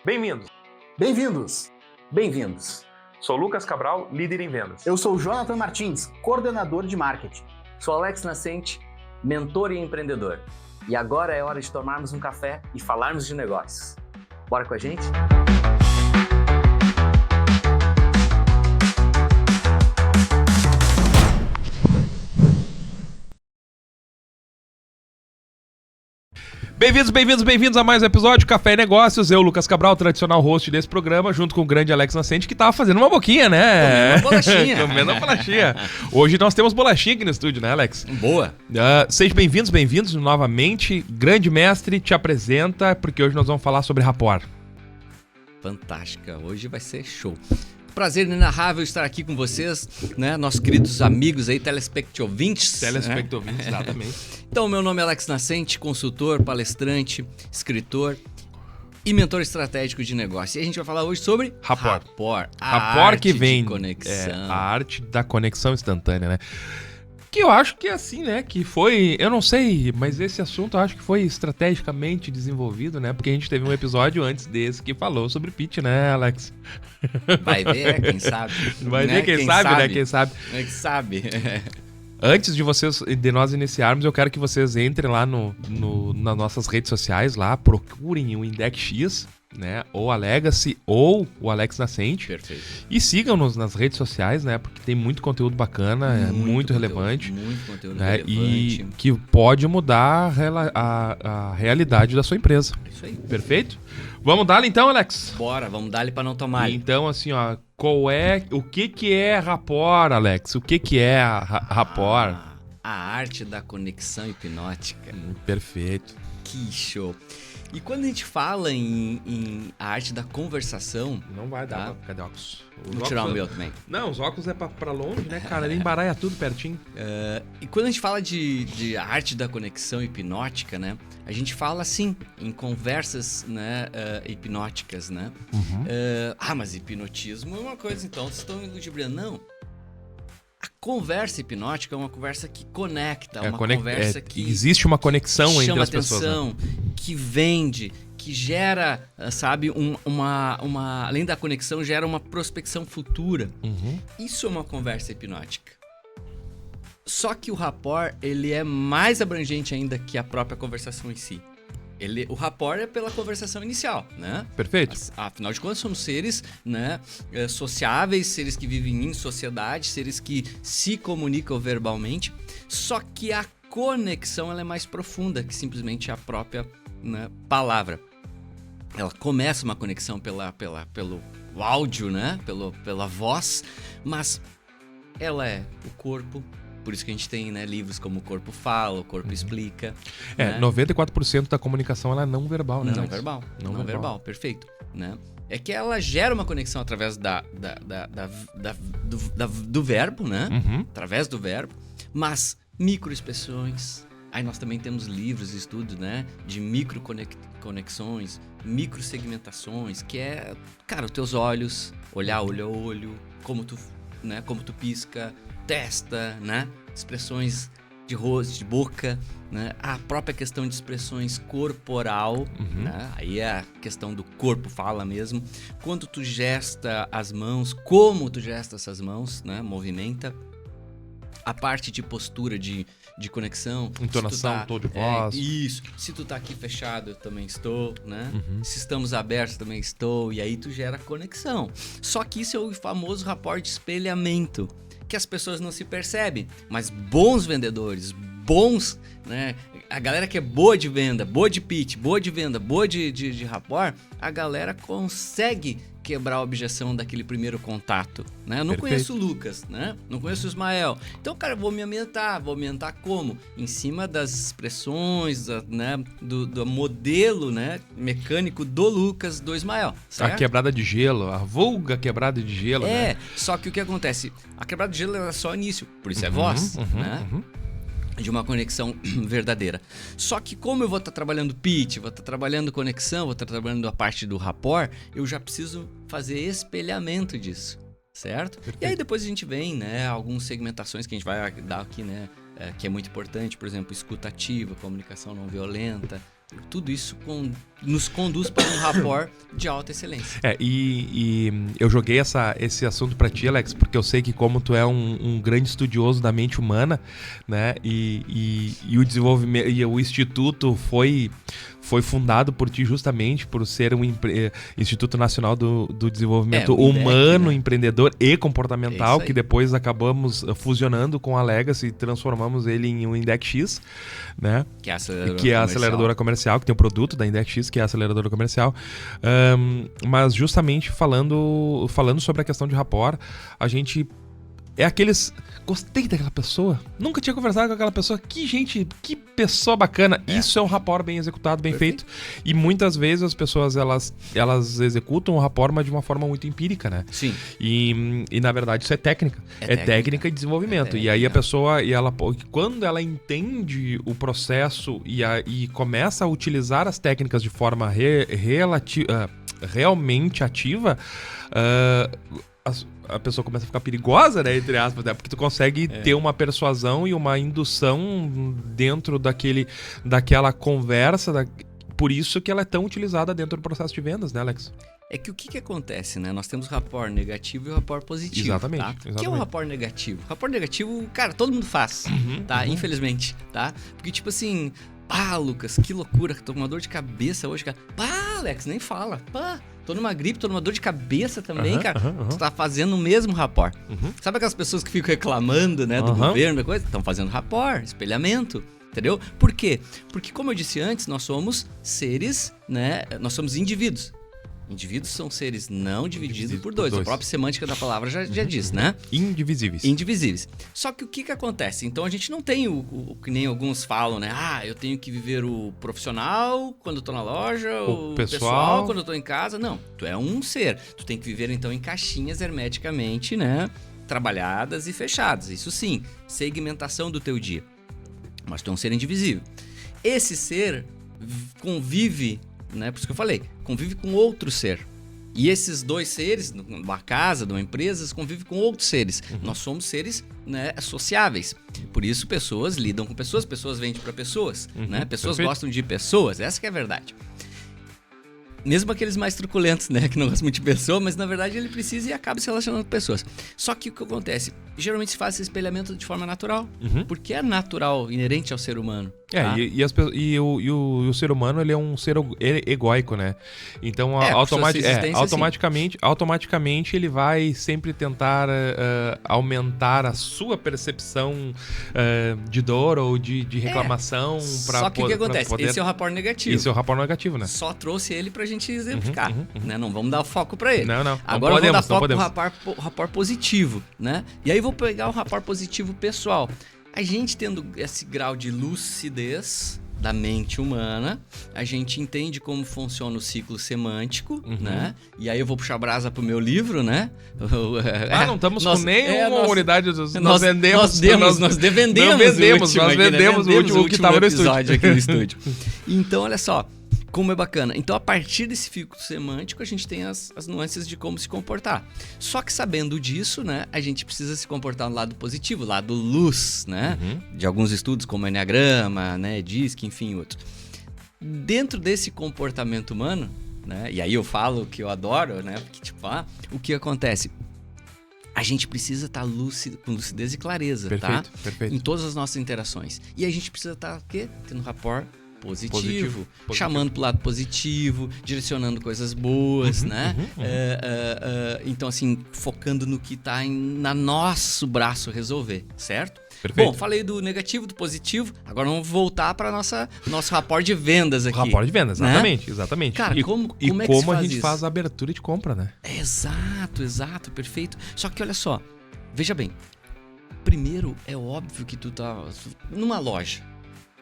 Bem-vindos! Bem-vindos! Bem-vindos! Sou Lucas Cabral, líder em vendas. Eu sou Jonathan Martins, coordenador de marketing. Sou Alex Nascente, mentor e empreendedor. E agora é hora de tomarmos um café e falarmos de negócios. Bora com a gente? Bem-vindos a mais um episódio Café e Negócios. Eu, Lucas Cabral, tradicional host desse programa, junto com o grande Alex Nascente, que tava fazendo uma boquinha, né? Comendo uma bolachinha. Comendo uma bolachinha. Hoje nós temos bolachinha aqui no estúdio, né, Alex? Boa! Sejam bem-vindos novamente. Grande mestre, te apresenta, porque hoje nós vamos falar sobre Rapport. Fantástica, hoje vai ser show. Prazer inenarrável estar aqui com vocês, né? Nossos queridos amigos aí, telespectouvintes. Telespectouvintes, né? Exatamente. Então, meu nome é Alex Nascente, consultor, palestrante, escritor e mentor estratégico de negócio. E a gente vai falar hoje sobre Rapport. Rapport que vem de conexão. a arte da conexão instantânea, né? Que eu acho que é assim, né? Que foi, eu não sei, mas esse assunto eu acho que foi estrategicamente desenvolvido, né? Porque a gente teve um episódio antes desse que falou sobre pitch, né, Alex? Vai ver, quem sabe. Vai ver, quem sabe, né? Quem sabe. Quem sabe. Antes de nós iniciarmos, eu quero que vocês entrem lá nas nossas redes sociais, lá, procurem o Index X, né? Ou a Legacy, ou o Alex Nascente. Perfeito. E sigam-nos nas redes sociais, né? Porque tem muito conteúdo bacana, muito relevante. Muito conteúdo né? relevante. E que pode mudar a realidade da sua empresa. Isso aí. Perfeito? Vamos dar-lhe então, Alex? Bora, vamos dar-lhe pra não tomar. Então, assim, ó, o que é Rapport, Alex? O que é Rapport? A arte da conexão hipnótica. Perfeito. Que show. E quando a gente fala em a arte da conversação... Não vai dar Tá. pra... Cadê óculos? Vou tirar o meu também. Não, os óculos é pra longe, né, cara? Ele embaralha tudo pertinho. E quando a gente fala de arte da conexão hipnótica, né? A gente fala, assim, em conversas, né, hipnóticas, né? Mas hipnotismo é uma coisa, então vocês estão iludibriando. Não. A conversa hipnótica é uma conversa que conecta, conversa que existe uma conexão entre chama as pessoas. atenção, né? Que vende, que gera, sabe, além da conexão, gera uma prospecção futura. Isso é uma conversa hipnótica. Só que o rapport, ele é mais abrangente ainda que a própria conversação em si. O rapport é pela conversação inicial, né? Perfeito. Mas, afinal de contas, somos seres, né, sociáveis, seres que vivem em sociedade, seres que se comunicam verbalmente. Só que a conexão ela é mais profunda que simplesmente a própria, né, palavra. Ela começa uma conexão pelo áudio, né? Pela voz, mas ela é o corpo. Por isso que a gente tem, né, livros como O Corpo Fala, O Corpo Explica. Né? 94% da comunicação ela é não verbal, né? Não verbal. Não verbal, perfeito. Né? É que ela gera uma conexão através do verbo, né? Através do verbo, mas microexpressões. Aí nós também temos livros e estudos, né? De microconexões, microsegmentações, que é, cara, os teus olhos, olhar olho a olho, como tu pisca, testa, né? Expressões de rosto, de boca, né? A própria questão de expressões corporal, né? Aí é a questão do corpo fala mesmo. Quando tu gesta as mãos, como tu gesta essas mãos, né? Movimenta. A parte de postura, de conexão. Entonação, tom de voz. Isso. Se tu tá aqui fechado, eu também estou, né? Se estamos abertos, eu também estou. E aí tu gera conexão. Só que isso é o famoso rapport de espelhamento, que as pessoas não se percebem. Mas bons vendedores, bons, né? A galera que é boa de venda, boa de pitch, boa de venda, boa de rapport, a galera consegue quebrar a objeção daquele primeiro contato, né? Eu não conheço o Lucas, né? Não conheço o Ismael. Então, cara, vou me ambientar como? Em cima das expressões, né? Do modelo, né? Mecânico do Lucas, do Ismael, certo? A quebrada de gelo, a vulga quebrada de gelo, né? Só que o que acontece? A quebrada de gelo é só início, por isso é voz, né? De uma conexão verdadeira. Só que como eu vou estar trabalhando pitch, vou estar trabalhando conexão, vou estar trabalhando a parte do rapport, eu já preciso fazer espelhamento disso, certo? Perfeito. E aí depois a gente vem, né, algumas segmentações que a gente vai dar aqui, né, que é muito importante, por exemplo, escuta ativa, comunicação não violenta, Tudo isso nos conduz para um rapport de alta excelência. E eu joguei esse assunto pra ti, Alex, porque eu sei que como tu é um grande estudioso da mente humana, né, e o desenvolvimento, e o Instituto foi fundado por ti justamente por ser um Instituto Nacional do Desenvolvimento Humano, INDEC, né? Empreendedor e Comportamental, É que depois acabamos fusionando com a Legacy e transformamos ele em um INDEC X, né? Que é a aceleradora comercial, que tem o produto da INDEC X, que é a aceleradora comercial. Mas justamente falando sobre a questão de rapport, a gente é aqueles... Gostei daquela pessoa. Nunca tinha conversado com aquela pessoa. Que pessoa bacana. Isso é um rapport bem executado, bem feito. E muitas vezes as pessoas, elas executam o rapport, mas de uma forma muito empírica, né? Sim. E na verdade isso é técnica. É técnica e desenvolvimento. E aí a pessoa, quando ela entende o processo e começa a utilizar as técnicas de forma realmente ativa, a pessoa começa a ficar perigosa, né, entre aspas, né, porque tu consegue ter uma persuasão e uma indução dentro daquela conversa, por isso que ela é tão utilizada dentro do processo de vendas, né, Alex? É que o que acontece, né? Nós temos rapport negativo e rapport positivo. Exatamente. Tá? O que é um rapport negativo? Rapport negativo, cara, todo mundo faz, tá? Infelizmente, tá? Porque, tipo assim, Lucas, que loucura, tô com uma dor de cabeça hoje, cara. Alex, nem fala. Tô numa gripe, tô numa dor de cabeça também, cara. Tu tá fazendo o mesmo rapport. Sabe aquelas pessoas que ficam reclamando, né, do governo, da coisa? Estão fazendo rapport, espelhamento. Entendeu? Por quê? Porque, como eu disse antes, nós somos seres, né? Nós somos indivíduos. Indivíduos são seres não divididos por dois. A própria semântica da palavra já diz, né? Indivisíveis. Só que o que acontece? Então a gente não tem o que nem alguns falam, né? Eu tenho que viver o profissional quando eu tô na loja, o pessoal quando eu tô em casa. Não, tu é um ser. Tu tem que viver então em caixinhas hermeticamente, né? Trabalhadas e fechadas. Isso sim, segmentação do teu dia. Mas tu é um ser indivisível. Esse ser convive, né? Por isso que eu falei, convive com outro ser. E esses dois seres, numa casa, numa empresa, convivem com outros seres. Nós somos seres, né, sociáveis. Por isso, pessoas lidam com pessoas, pessoas vendem para pessoas, né? Pessoas gostam de pessoas, essa que é a verdade. Mesmo aqueles mais truculentos, né, que não gostam muito de pessoa, mas na verdade ele precisa e acaba se relacionando com pessoas. Só que o que acontece? Geralmente se faz esse espelhamento de forma natural, porque é natural, inerente ao ser humano. Tá? E o ser humano, ele é um ser egóico, né? Então, automaticamente ele vai sempre tentar aumentar a sua percepção de dor ou de reclamação. Só que o que acontece? Esse é o rapport negativo. Esse é o rapport negativo, né? Só trouxe ele pra gente exemplificar, né? Não vamos dar foco pra ele. Não. Agora vamos dar foco pro rapport positivo, né? E aí vou pegar o rapport positivo pessoal. A gente tendo esse grau de lucidez da mente humana, a gente entende como funciona o ciclo semântico, né? E aí eu vou puxar brasa pro meu livro, né? Não estamos com nenhuma unidade. Nós vendemos. Nós vendemos o último que estava no estúdio. Aqui no estúdio. Então, olha só. Como é bacana. Então, a partir desse ciclo semântico, a gente tem as nuances de como se comportar. Só que sabendo disso, né, a gente precisa se comportar no lado positivo, lado luz, né? De alguns estudos como Enneagrama, né, DISC, enfim, outros. Dentro desse comportamento humano, né, e aí eu falo que eu adoro, né, porque tipo, o que acontece? A gente precisa estar com lucidez e clareza, Perfeito. Em todas as nossas interações. E a gente precisa estar, o quê? Tendo rapport positivo. Chamando pro lado positivo, direcionando coisas boas, né? Então, assim, focando no que tá no nosso braço resolver, certo? Perfeito. Bom, falei do negativo, do positivo, agora vamos voltar para nosso rapport de vendas aqui. Rapport de vendas, né? exatamente. Cara, como é que como a gente faz a abertura de compra, né? Exato, perfeito. Só que olha só, veja bem, primeiro é óbvio que tu tá numa loja.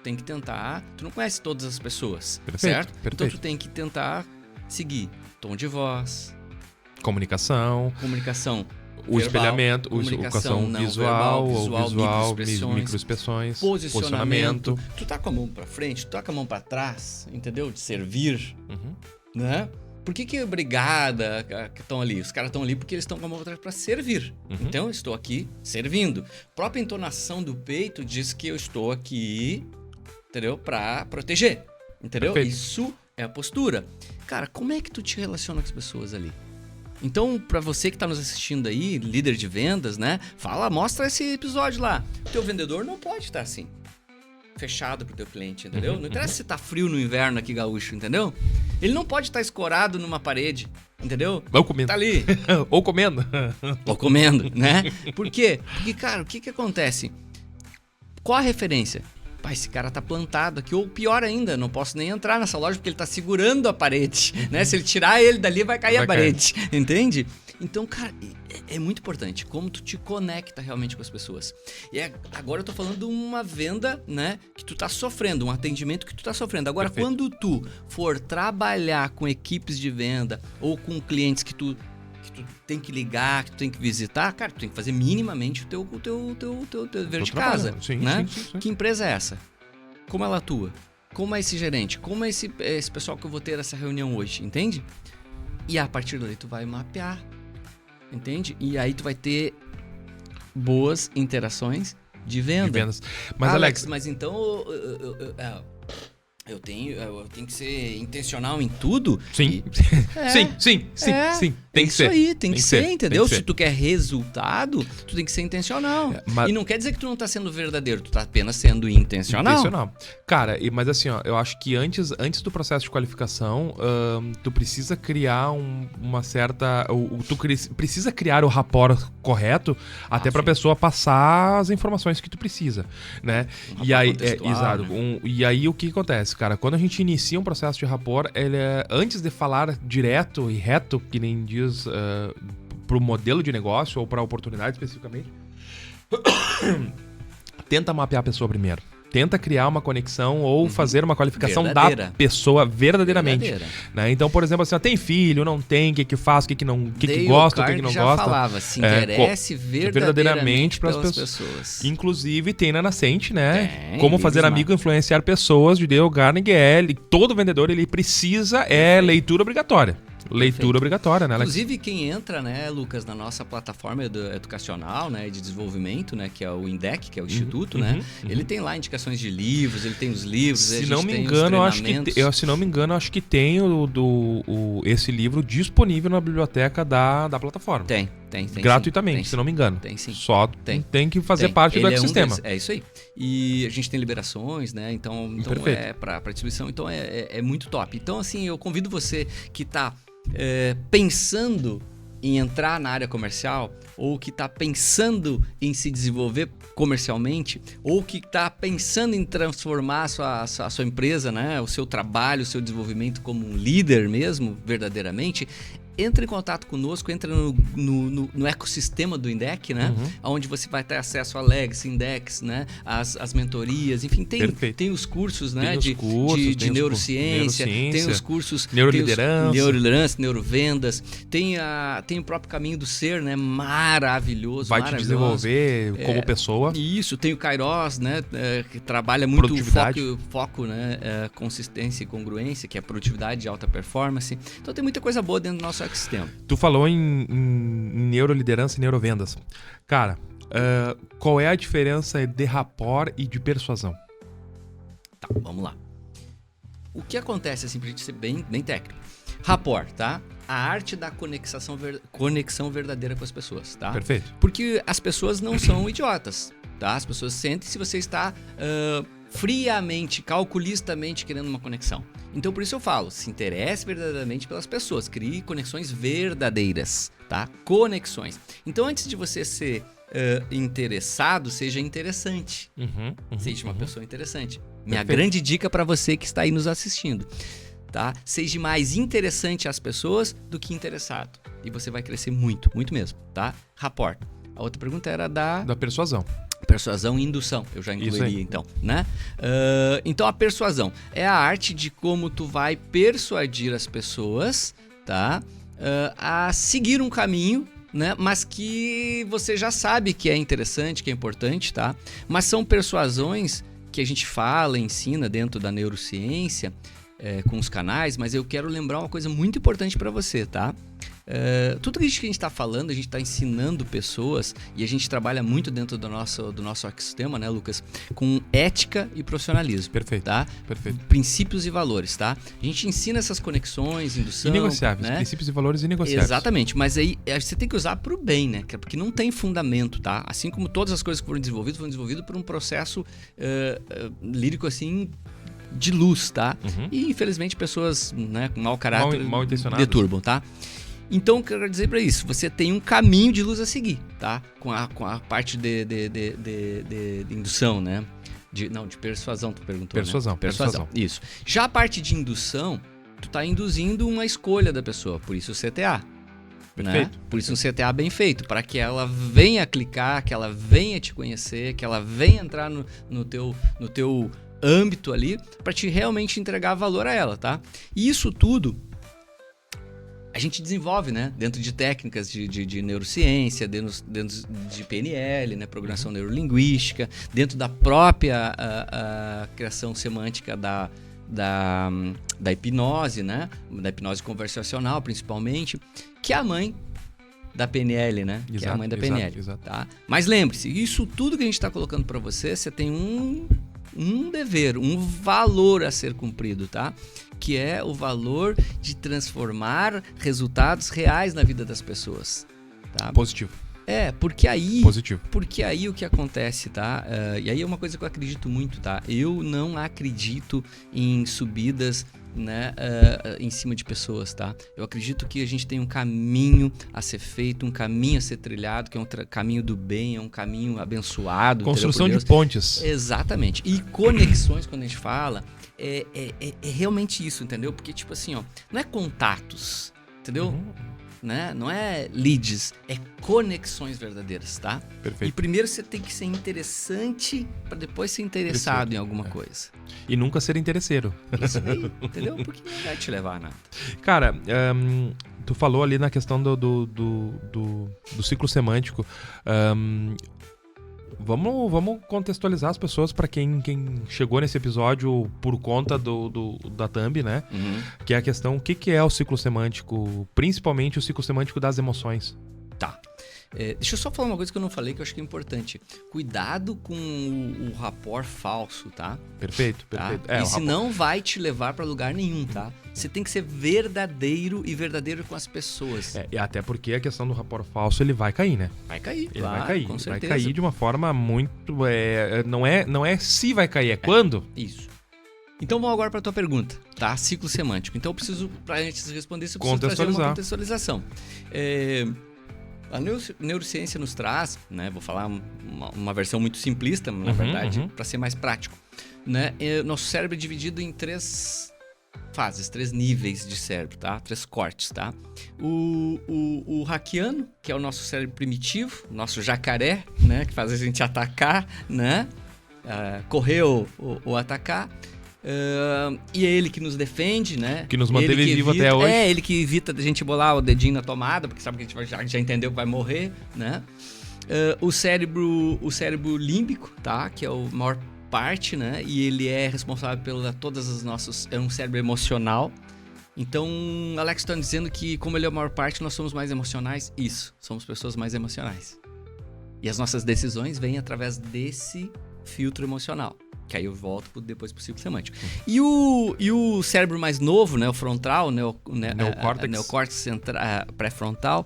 Tem que tentar, tu não conhece todas as pessoas, certo? Então tu tem que tentar seguir tom de voz, comunicação, o verbal, espelhamento, comunicação visual, microexpressões, posicionamento. Tu tá com a mão pra frente, tu tá com a mão pra trás, entendeu? De servir, né? Por que a brigada que estão ali? Os caras estão ali porque eles estão com a mão pra trás pra servir. Então eu estou aqui servindo. A própria entonação do peito diz que eu estou aqui, entendeu? Pra proteger. Entendeu? Perfeito. Isso é a postura. Cara, como é que tu te relaciona com as pessoas ali? Então, pra você que tá nos assistindo aí, líder de vendas, né? Mostra esse episódio lá. O teu vendedor não pode estar assim, fechado pro teu cliente, entendeu? Não interessa se tá frio no inverno aqui, gaúcho, entendeu? Ele não pode estar escorado numa parede, entendeu? Ou comendo. Tá ali. Ou comendo. Ou comendo, né? Por quê? Porque, cara, o que acontece? Qual a referência? Pá, esse cara tá plantado aqui, ou pior ainda, não posso nem entrar nessa loja porque ele tá segurando a parede, né? Se ele tirar ele dali, vai cair a parede, entende? Então, cara, é muito importante como tu te conecta realmente com as pessoas. E agora eu tô falando de uma venda, né, que tu tá sofrendo, um atendimento que tu tá sofrendo. Agora, Perfeito. quando tu for trabalhar com equipes de venda ou com clientes que tu tem que ligar, que tu tem que visitar, cara, tu tem que fazer minimamente o teu dever de casa, Sim, né? sim. Que empresa é essa? Como ela atua? Como é esse gerente? Como é esse pessoal que eu vou ter essa reunião hoje, entende? E a partir daí tu vai mapear, entende? E aí tu vai ter boas interações de venda. De vendas. Mas, Alex, mas então eu tenho que ser intencional em tudo? sim. Sim. Tem que ser. Isso aí, tem que ser, entendeu? Tem que Se ser. tu quer resultado, tu tem que ser intencional. Mas- E não quer dizer que tu não tá sendo verdadeiro, tu tá apenas sendo intencional. Cara, mas assim, ó, eu acho que antes do processo de qualificação, tu precisa criar uma certa... precisa criar o rapport correto até pra sim. pessoa passar as informações que tu precisa, né? Um E aí, rapport contextual, exato. né? E aí, o que acontece, cara? Quando a gente inicia um processo de rapport, ele antes de falar direto e reto, que nem diz, pro modelo de negócio ou pra oportunidade especificamente, tenta mapear a pessoa primeiro. Tenta criar uma conexão ou fazer uma qualificação Verdadeira. da pessoa verdadeiramente. Verdadeira. Né? Então, por exemplo, assim, ó, tem filho, não tem, o que faz, o que não, o que Dale gosta, o que Carnegie não já gosta. falava, se interesse verdadeiramente pras pelas pessoas. Inclusive, tem na Nascente, né? Tem, Como fazer livros amigo e influenciar pessoas de Dale Carnegie. Todo vendedor, ele precisa, leitura obrigatória. Leitura obrigatória, né, Alex? Inclusive, quem entra, né, Lucas, na nossa plataforma educacional, né, de desenvolvimento, né, que é o INDEC, que é o Instituto, né, ele tem lá indicações de livros, ele tem os livros, a Se gente não me tem os engano, treinamentos. acho que tem esse livro disponível na biblioteca da plataforma. Tem Gratuitamente, sim, se não me engano. Tem sim. Só tem que fazer Tem. parte do Ele ecossistema. É isso aí. E a gente tem liberações, né? Então Perfeito. é para distribuição, então é muito top. Então, assim, eu convido você que tá pensando em entrar na área comercial, ou que está pensando em se desenvolver comercialmente, ou que está pensando em transformar a sua empresa, né? O seu trabalho, o seu desenvolvimento como um líder mesmo, verdadeiramente, entre em contato conosco, entra no ecossistema do INDEC, né? Onde você vai ter acesso a Legacy, Index, né? As mentorias, enfim, tem os cursos, né? Tem os cursos, de neurociência, tem os cursos... Neuroliderança. Neuroliderança, neurovendas, tem o próprio caminho do ser, né? Maravilhoso, Vai te desenvolver como pessoa. Isso, tem o Kairos, né? Que trabalha muito Produtividade. foco, né? Consistência e congruência, que é produtividade e alta performance. Então tem muita coisa boa dentro do nosso ecossistema. Tu falou em neuroliderança e neurovendas. Cara, qual é a diferença de rapport e de persuasão? Tá, vamos lá. O que acontece, assim, pra gente ser bem técnico? Rapport, tá? A arte da conexão verdadeira com as pessoas, tá? Perfeito. Porque as pessoas não são idiotas, tá? As pessoas sentem se você está friamente, calculistamente querendo uma conexão. Então, por isso eu falo, se interesse verdadeiramente pelas pessoas, crie conexões verdadeiras, tá? Conexões. Então, antes de você ser interessado, seja interessante. Seja uma pessoa interessante. Minha grande dica para você que está aí nos assistindo, tá? Seja mais interessante às pessoas do que interessado. E você vai crescer muito, muito mesmo, tá? Rapport. A outra pergunta era da persuasão. Persuasão e indução, eu já incluiria então, né? Então a persuasão é a arte de como tu vai persuadir as pessoas, tá? A seguir um caminho, né? Mas que você já sabe que é interessante, que é importante, tá? Mas são persuasões que a gente fala, ensina dentro da neurociência, com os canais, mas eu quero lembrar uma coisa muito importante para você, tá? Tudo isso que a gente está falando, a gente está ensinando pessoas e a gente trabalha muito dentro do nosso ecossistema, né, Lucas? Com ética e profissionalismo. Perfeito. Tá? Perfeito. Princípios e valores, tá? A gente ensina essas conexões, indução... Inegociáveis. Né? Princípios e valores inegociáveis. Exatamente, mas aí você tem que usar para o bem, né? Porque não tem fundamento, tá? Assim como todas as coisas que foram desenvolvidas por um processo lírico, assim... de luz, tá? E infelizmente pessoas, né, com mau caráter mal intencionadas deturbam, tá? Então, o que eu quero dizer para isso? Você tem um caminho de luz a seguir, tá? Com a parte de indução, né? De persuasão, tu perguntou, Persuasão, né? Persuasão, isso. Já a parte de indução, tu tá induzindo uma escolha da pessoa, por isso o CTA. Perfeito. Né? Por isso um CTA bem feito, para que ela venha clicar, que ela venha te conhecer, que ela venha entrar no teu âmbito ali, para te realmente entregar valor a ela, tá? E isso tudo a gente desenvolve, né? Dentro de técnicas de neurociência, dentro de PNL, né? Programação neurolinguística, dentro da própria criação semântica da hipnose, né? Da hipnose conversacional, principalmente, que é a mãe da PNL, né? Exato, que é a mãe da PNL, exato. tá? Mas lembre-se, isso tudo que a gente está colocando para você tem um dever, um valor a ser cumprido, tá? Que é o valor de transformar resultados reais na vida das pessoas, tá? Positivo. Porque aí... Positivo. Porque aí o que acontece, tá? E aí é uma coisa que eu acredito muito, tá? Eu não acredito em subidas, né, em cima de pessoas, tá? Eu acredito que a gente tem um caminho a ser feito, um caminho a ser trilhado, que é um caminho do bem, é um caminho abençoado. Construção de pontes. Exatamente. E conexões, quando a gente fala, é realmente isso, entendeu? Porque, tipo assim, ó, não é contatos, entendeu? Né? Não é leads, é conexões verdadeiras, tá? Perfeito. E primeiro você tem que ser interessante para depois ser interessado em alguma coisa. E nunca ser interesseiro. Isso aí, entendeu? Porque não vai te levar a nada. Cara, tu falou ali na questão do ciclo semântico. Vamos contextualizar as pessoas para quem chegou nesse episódio por conta da thumb, né? Que é a questão, o que é o ciclo semântico, principalmente o ciclo semântico das emoções. Tá. Deixa eu só falar uma coisa que eu não falei que eu acho que é importante. Cuidado com o rapport falso, tá? Perfeito. Tá? Isso não vai te levar para lugar nenhum, tá? Você tem que ser verdadeiro e verdadeiro com as pessoas. E até porque a questão do rapport falso, ele vai cair, né? Vai cair, Ele claro, vai cair. com certeza. Vai cair de uma forma muito... não é se vai cair, é quando. Isso. Então vamos agora para a tua pergunta, tá? Ciclo semântico. Então eu preciso, para antes de responder isso, eu preciso trazer uma contextualização. A neurociência nos traz, né? Vou falar uma versão muito simplista, na verdade, para ser mais prático. Né? Nosso cérebro é dividido em 3 fases, 3 níveis de cérebro, tá? 3 cortes, tá? O hackiano, que é o nosso cérebro primitivo, nosso jacaré, né? Que faz a gente atacar, né? Correr ou atacar. E é ele que nos defende, né? Que nos manteve vivo até hoje. É ele que evita a gente bolar o dedinho na tomada, porque sabe que a gente já entendeu que vai morrer, né? O cérebro límbico, tá? Que é o maior parte, né? E ele é responsável pela todas as nossas... É um cérebro emocional. Então, Alex está dizendo que como ele é a maior parte, nós somos mais emocionais. Isso, somos pessoas mais emocionais. E as nossas decisões vêm através desse filtro emocional. Que aí eu volto depois pro ciclo semântico. E o cérebro mais novo, né, o frontal, neocórtex pré-frontal,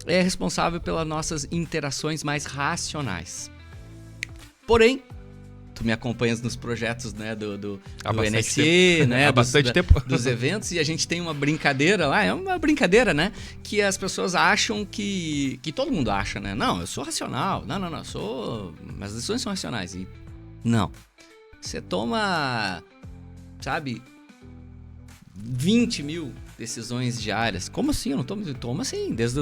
é responsável pelas nossas interações mais racionais. Porém, tu me acompanhas nos projetos, né, do NSE, né, dos eventos, e a gente tem uma brincadeira lá, é uma brincadeira, né, que as pessoas acham que todo mundo acha, né, não, eu sou racional, não, eu sou, minhas decisões são racionais, e não. Você toma, sabe, 20 mil decisões diárias. Como assim? Eu não tomo? Tomo assim, desde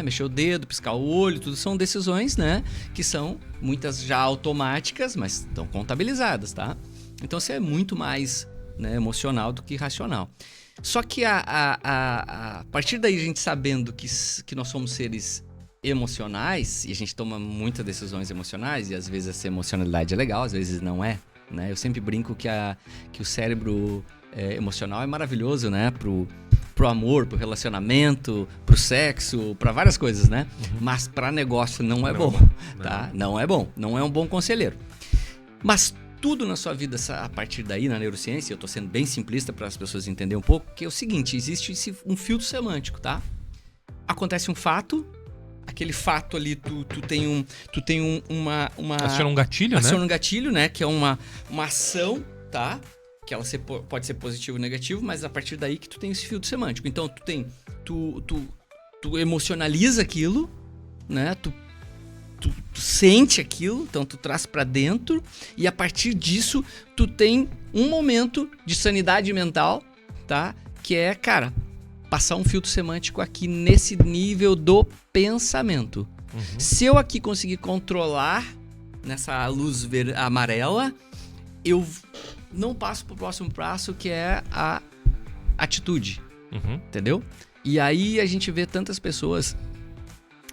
mexer o dedo, piscar o olho, tudo são decisões, né? Que são muitas já automáticas, mas estão contabilizadas, tá? Então você é muito mais, né, emocional do que racional. Só que a partir daí, a gente sabendo que nós somos seres emocionais, e a gente toma muitas decisões emocionais, e às vezes essa emocionalidade é legal, às vezes não é, né? Eu sempre brinco que o cérebro emocional é maravilhoso, né? pro amor, pro relacionamento, pro sexo, pra várias coisas, né? Mas pra negócio não é bom, tá? Não é bom, não é um bom conselheiro. Mas tudo na sua vida, a partir daí, na neurociência, eu tô sendo bem simplista para as pessoas entenderem um pouco, que é o seguinte, existe um filtro semântico, tá? Acontece um fato, aquele fato ali, tu tem uma Aciona um gatilho, aciona né? um gatilho, né? Que é uma ação, tá? Que ela pode ser positivo ou negativo, mas a partir daí que tu tem esse filtro semântico. Então, tu emocionaliza aquilo, né? Tu sente aquilo, então tu traz pra dentro e a partir disso tu tem um momento de sanidade mental, tá? Que é, cara, passar um filtro semântico aqui nesse nível do pensamento. Se eu aqui conseguir controlar nessa luz amarela, eu não passo pro próximo passo, que é a atitude, entendeu? E aí a gente vê tantas pessoas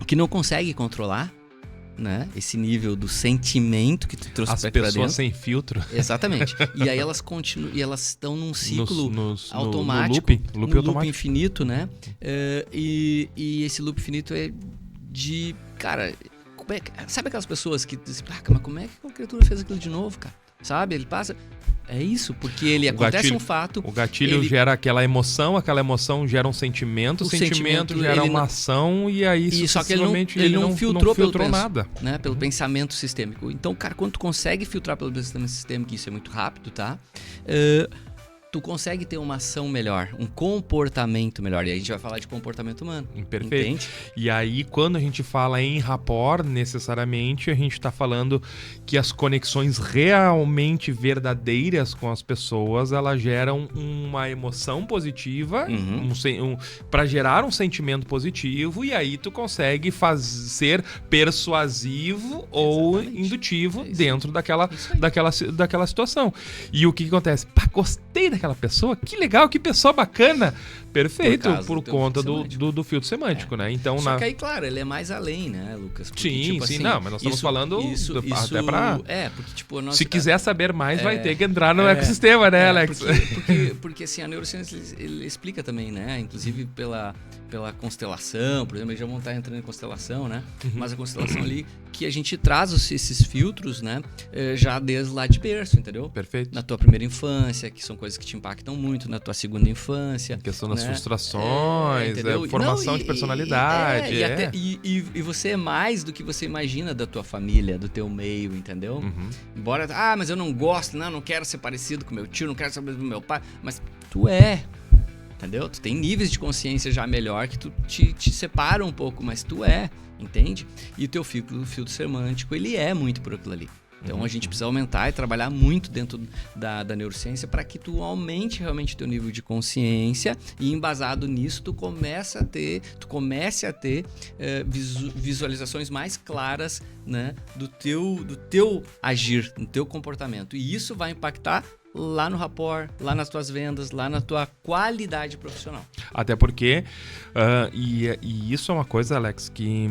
que não conseguem controlar, né? Esse nível do sentimento que tu trouxe pra dentro. As pessoas sem filtro. Exatamente. E aí elas continuam, e elas estão num ciclo automático, no loop infinito, né? E esse loop infinito é de, cara, sabe aquelas pessoas que dizem, mas como é que a criatura fez aquilo de novo, cara? Sabe? Ele passa... É isso, porque acontece um fato... O gatilho gera aquela emoção gera um sentimento, o sentimento gera uma ação e aí só que ele não filtrou nada. Né? Pelo pensamento sistêmico. Então, cara, quando tu consegue filtrar pelo pensamento sistêmico, isso é muito rápido, tá? Tu consegue ter uma ação melhor, um comportamento melhor. E aí a gente vai falar de comportamento humano. Perfeito. Entende? E aí, quando a gente fala em rapport, necessariamente, a gente está falando que as conexões realmente verdadeiras com as pessoas, elas geram uma emoção positiva, para gerar um sentimento positivo, e aí tu consegue ser persuasivo ou indutivo dentro daquela situação. E o que acontece? Pá, gostei daquela pessoa, que legal, que pessoa bacana. Perfeito, por conta do filtro semântico, né? Então, só que aí, claro, ele é mais além, né, Lucas? Porque, sim, assim, não, mas nós estamos falando até pra... porque, tipo, se quiser saber mais, vai ter que entrar no ecossistema, né, Alex? Porque assim, a neurociência, ele explica também, né? Inclusive pela constelação, por exemplo, eles já vão estar entrando em constelação, né? Mas a constelação ali, que a gente traz esses filtros, né? Já desde lá de berço, entendeu? Perfeito. Na tua primeira infância, que são coisas que te impactam muito, na tua segunda infância. A questão das frustrações, formação de personalidade. E você é mais do que você imagina da tua família, do teu meio, entendeu? Embora, mas eu não gosto, não quero ser parecido com meu tio, não quero ser parecido com meu pai, mas tu é. Entendeu? Tu tem níveis de consciência já melhor que tu te separa um pouco, mas tu é, entende? E o teu filtro semântico, ele é muito por aquilo ali. Então a gente precisa aumentar e trabalhar muito dentro da neurociência para que tu aumente realmente teu nível de consciência e embasado nisso tu comece a ter visualizações mais claras, né, do teu agir, do teu comportamento. E isso vai impactar lá no rapport, lá nas tuas vendas, lá na tua qualidade profissional. Até porque, e isso é uma coisa, Alex, que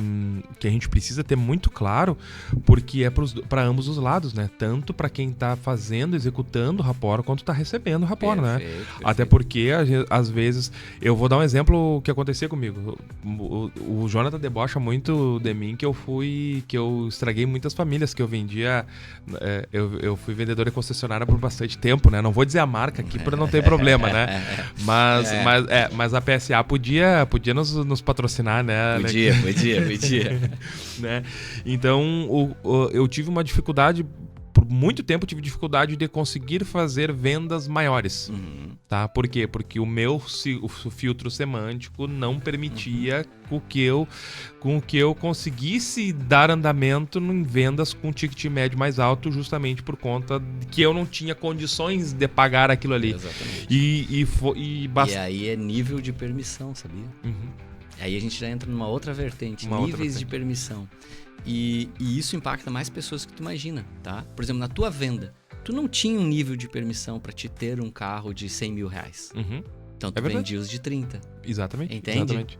a gente precisa ter muito claro, porque é para ambos os lados, né? Tanto para quem tá executando o rapport, quanto tá recebendo o rapport, né? Perfeito. Até porque, às vezes, eu vou dar um exemplo que acontecia comigo. O Jonathan debocha muito de mim que eu estraguei muitas famílias, que eu vendia, eu fui vendedor e concessionária por bastante tempo, né? Não vou dizer a marca aqui para não ter problema, né? Mas a PSA podia nos patrocinar, né? Podia. Né? Então, eu tive uma dificuldade, por muito tempo tive dificuldade de conseguir fazer vendas maiores, tá? Por quê? Porque o filtro semântico não permitia com que eu conseguisse dar andamento em vendas com ticket médio mais alto, justamente por conta de que eu não tinha condições de pagar aquilo ali. Exatamente. E aí é nível de permissão, sabia? Aí a gente já entra numa outra vertente, níveis de permissão. E isso impacta mais pessoas que tu imagina, tá? Por exemplo, na tua venda, tu não tinha um nível de permissão para te ter um carro de 100 mil reais. Então tu vendia os de 30. Exatamente. Entende? Exatamente.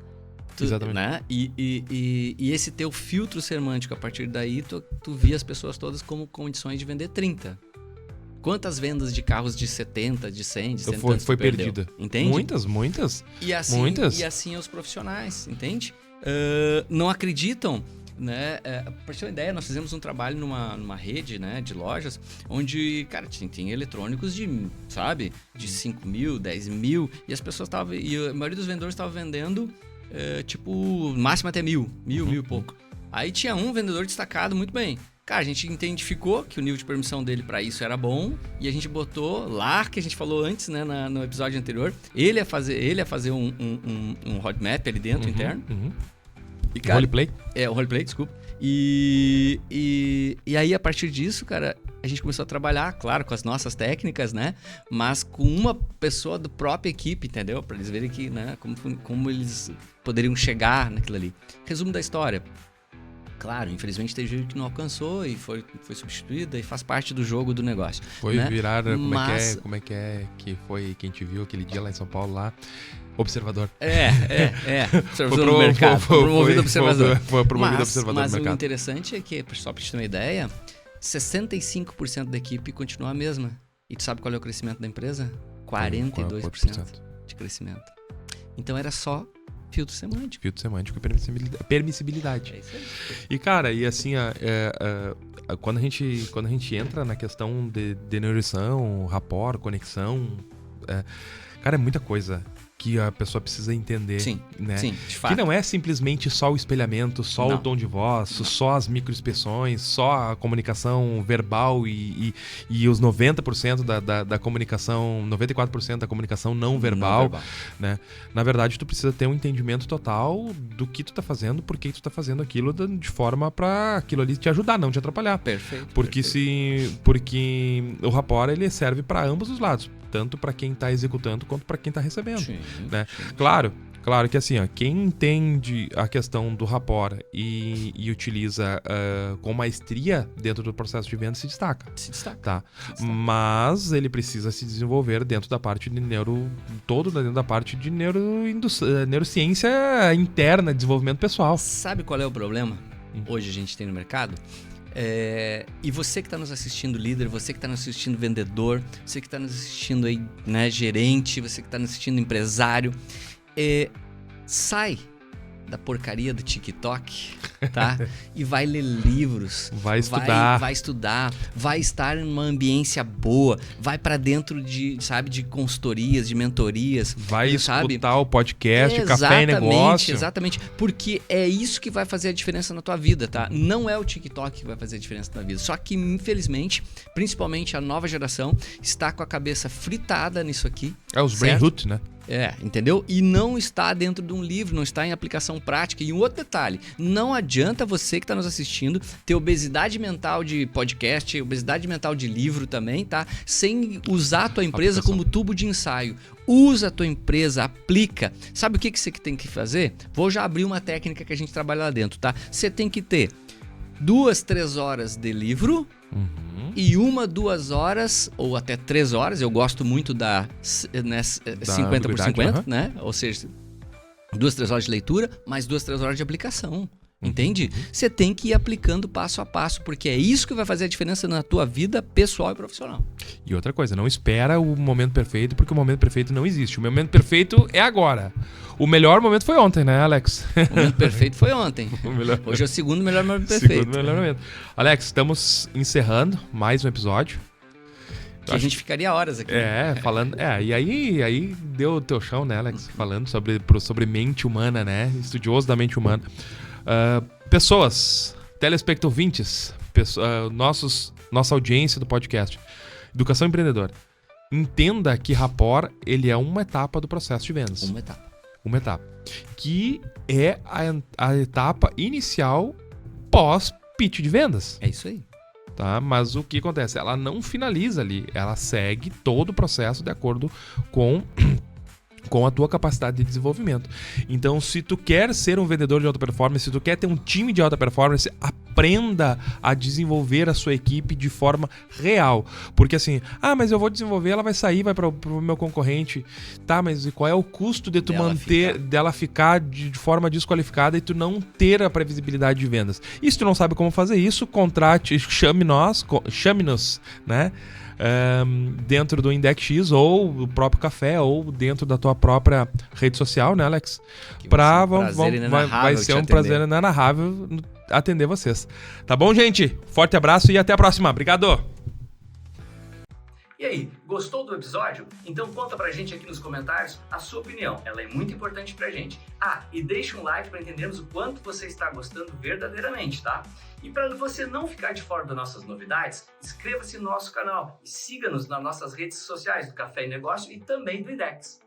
Exatamente. Né? E esse teu filtro semântico, a partir daí, tu via as pessoas todas como condições de vender 30. Quantas vendas de carros de 70, de 100, de 100 tantos Foi tu perdeu? perdida. Entende? Muitas. E assim, Muitas. E assim os profissionais, entende? Não acreditam, né? Pra ter uma ideia, nós fizemos um trabalho numa rede, né, de lojas, onde, cara, tinha eletrônicos de 5 mil, 10 mil, e as pessoas estavam, e a maioria dos vendedores estava vendendo, tipo, máximo até mil e pouco. Aí tinha um vendedor destacado muito bem. Cara, a gente identificou que o nível de permissão dele para isso era bom e a gente botou lá, que a gente falou antes, né, no episódio anterior, ele ia fazer um roadmap ali dentro, interno. E, cara, Roleplay? O roleplay, desculpa. E aí, a partir disso, cara, a gente começou a trabalhar, claro, com as nossas técnicas, né? Mas com uma pessoa da própria equipe, entendeu? Pra eles verem que, né, como eles poderiam chegar naquilo ali. Resumo da história. Claro, infelizmente teve gente que não alcançou e foi substituída e faz parte do jogo do negócio. Foi né? virar, como é que foi quem te viu aquele dia lá em São Paulo, lá? Observador. Observador do mercado. Promovido observador. Foi promovido observador do mercado. Mas o interessante é que, só pra te ter uma ideia, 65% da equipe continua a mesma. E tu sabe qual é o crescimento da empresa? 42% de crescimento. Então era só filtro semântico. Filtro semântico e permissibilidade. É isso aí. E, cara, e assim, quando a gente entra na questão de neuroição, rapport, conexão, cara, é muita coisa que a pessoa precisa entender. Sim, né? sim, de fato. Que não é simplesmente só o espelhamento, só o tom de voz, só as microexpressões, só a comunicação verbal e os 90% da comunicação, 94% da comunicação não verbal, né? Na verdade, tu precisa ter um entendimento total do que tu tá fazendo, por que tu tá fazendo aquilo, de forma pra aquilo ali te ajudar, não te atrapalhar. Perfeito. Porque o rapport, ele serve para ambos os lados, tanto para quem tá executando quanto para quem tá recebendo. Sim, né? sim. Claro que assim, quem entende a questão do rapport e utiliza com maestria dentro do processo de venda se destaca. Tá? Mas ele precisa se desenvolver dentro da parte de dentro da parte de neurociência interna, desenvolvimento pessoal. Sabe qual é o problema? Hoje a gente tem no mercado? E você que está nos assistindo, líder, você que está nos assistindo, vendedor, você que está nos assistindo aí, né, gerente, você que está nos assistindo, empresário, sai da porcaria do TikTok, tá? E vai ler livros. Vai estudar. Vai estudar, vai estar em uma ambiência boa, vai para dentro de consultorias, de mentorias. Vai sabe? Escutar o podcast, Café e Negócio. Exatamente, porque é isso que vai fazer a diferença na tua vida, tá? Não é o TikTok que vai fazer a diferença na vida. Só que, infelizmente, principalmente a nova geração, está com a cabeça fritada nisso aqui. É os brain root, né? Entendeu? E não está dentro de um livro, não está em aplicação prática. E um outro detalhe, não adianta você que está nos assistindo ter obesidade mental de podcast, obesidade mental de livro também, tá? Sem usar a tua empresa como tubo de ensaio. Usa a tua empresa, aplica. Sabe o que você tem que fazer? Vou já abrir uma técnica que a gente trabalha lá dentro, tá? Você tem que ter 2-3 horas de livro e 1-2 horas, ou até 3 horas, eu gosto muito da 50 por 50, né? Ou seja, 2-3 horas de leitura, mais 2-3 horas de aplicação. Entende? Você tem que ir aplicando passo a passo, porque é isso que vai fazer a diferença na tua vida pessoal e profissional. E outra coisa, não espera o momento perfeito, porque o momento perfeito não existe. O momento perfeito é agora. O melhor momento foi ontem, né, Alex? O momento perfeito foi ontem. Hoje é o segundo melhor momento perfeito. Segundo melhor momento. Alex, estamos encerrando mais um episódio. Que a gente ficaria horas aqui. Falando. E aí deu o teu chão, né, Alex? Falando sobre mente humana, né? Estudioso da mente humana. Pessoas, telespectouvintes, nossa audiência do podcast Educação Empreendedora, entenda que rapport, ele é uma etapa do processo de vendas. Uma etapa. Que é a etapa inicial pós-pitch de vendas. É isso aí. Tá? Mas o que acontece? Ela não finaliza ali, ela segue todo o processo de acordo com a tua capacidade de desenvolvimento. Então, se tu quer ser um vendedor de alta performance, se tu quer ter um time de alta performance, aprenda a desenvolver a sua equipe de forma real. Porque assim, mas eu vou desenvolver, ela vai sair, vai pro meu concorrente. Tá, mas e qual é o custo de tu dela ficar de forma desqualificada e tu não ter a previsibilidade de vendas? E se tu não sabe como fazer isso, contrate, chame-nos, né? dentro do Index X ou do próprio café ou dentro da tua própria rede social, né, Alex? Vai ser um prazer inenarrável atender vocês. Tá bom, gente? Forte abraço e até a próxima. Obrigado! E aí, gostou do episódio? Então conta pra gente aqui nos comentários a sua opinião, ela é muito importante pra gente. E deixa um like para entendermos o quanto você está gostando verdadeiramente, tá? E para você não ficar de fora das nossas novidades, inscreva-se no nosso canal e siga-nos nas nossas redes sociais do Café e Negócio e também do Index.